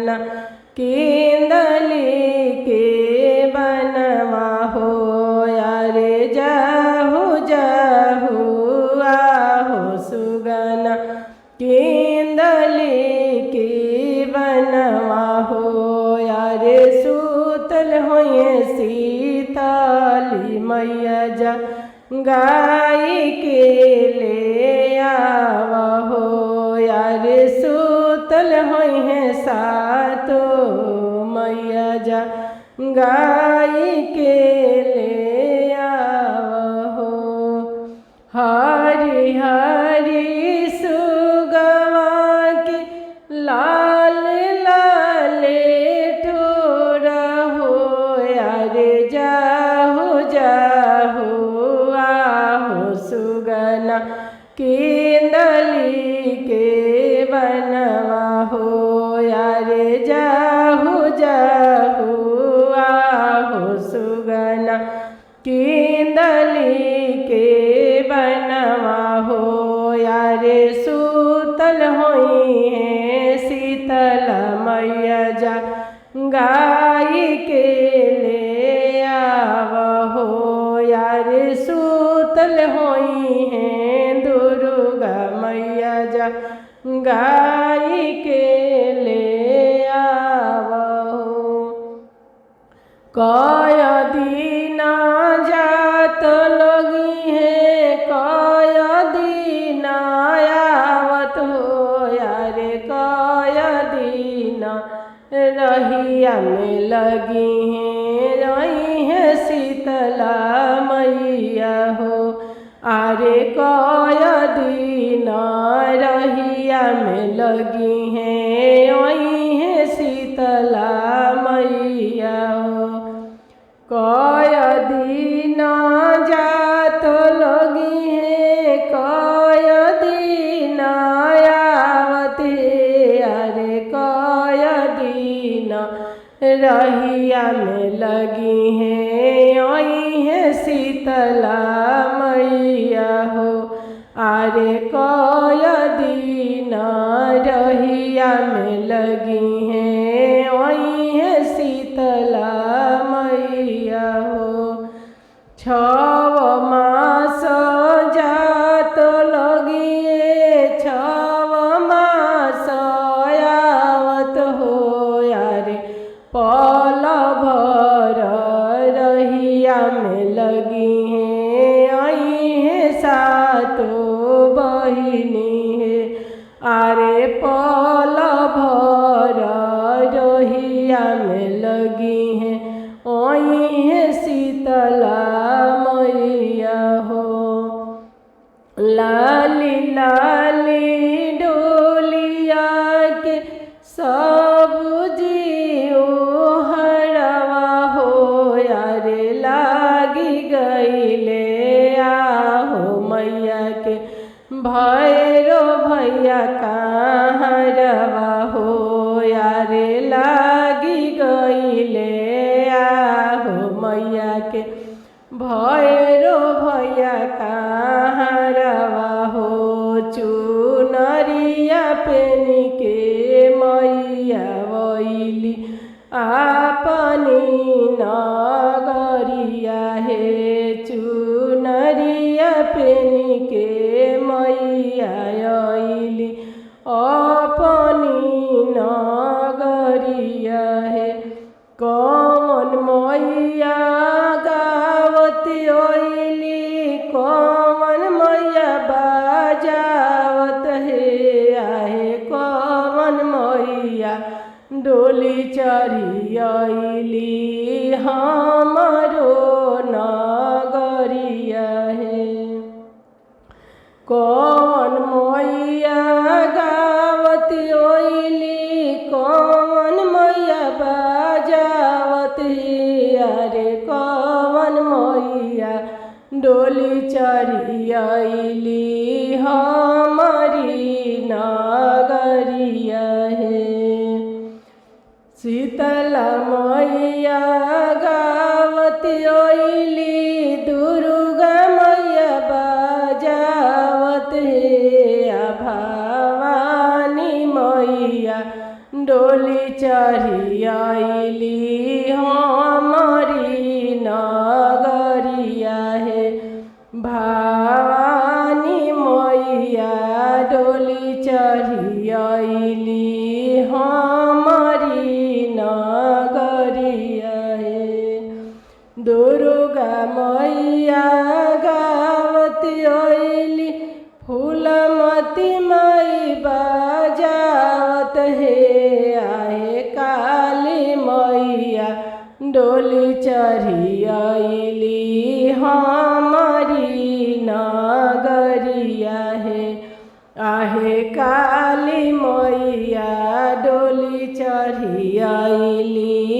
सुगना केंदली के बनवा हो यारे जाहु जाहु आहो सुगना केंदली के बनवा हो यारे सूतल होए सीताली मैया जा गाय के ले आवा हो यारे सूतल होई है सातो मैया जा गाय के ले आवा हो। हरी हरी सुगवा के लाल लाले ठोरा हो यारे जाहु जाहु आहो सुगना केंदली के बनवा हो यारे जाहु जाहु आहो सुगना केंदली के बनवा हो यारे सूतल होई है शीतल मैया जा गाय के ले आवा हो यारे सूतल होई है दुर्गा मैया जा गाय के ले आवा हो। कय दीना जात लगी है कय दीना आवत हो यारे कय दीना रहिया में लगी है रही है शीतला मैया हो आरे कय दीना रहिया में लगी है वही है शीतला मैया हो। कय दीना जात लगी है कय दीना आवत अरे कय दीना रहिया में लगी है वही है शीतला मैया हो आरे कय दीना रहिया में लगी है वही है शीतला मैया हो। 6 मास जात लगी 6 मास आवत हो यारे पल भर रहिया में लगी है आई है सातो बहिनी है आरे पल भर रहिया में लगी है आई है शीतला मैया हो। लाली लाली डोलिया के सब जियो हरवा हो यारे लागी गईले आहो मैया के भैरो भैया कहाँ रवा हो यारे लागी गईले आहो मैया के भैरो भैया कहाँ रवा हो। चुनरिया पेनी के मैया वैली आपनी नगरिया हे चुनरिया पेनी के मैया आइली अपनी नगरिया हे। कौन मैया गावत आइली कौन मैया बाजावत हे आहे कौन मैया डोली चढ़ी आइली हमारो नगरिया हे। कौन मैया गावत आइली कौन मैया बाजावत हे अरे कौन मैया डोली चढ़ी आइली हमारी नगरिया हे। शीतला मैया गावत आइली दुर्गा मैया बाजावत हे भवानी मैया डो डोली चढ़ी आइली हमारी नगरिया है भवानी मैया डोली चढ़ी आइली हमारी नगरिया है दुर्गा मैया गावती आइली फूलमती माई बजावत है आहे काली मैया डोली चढ़ी आइली हमारी नगरिया है आहे काली मैया डोली चढ़ी आइली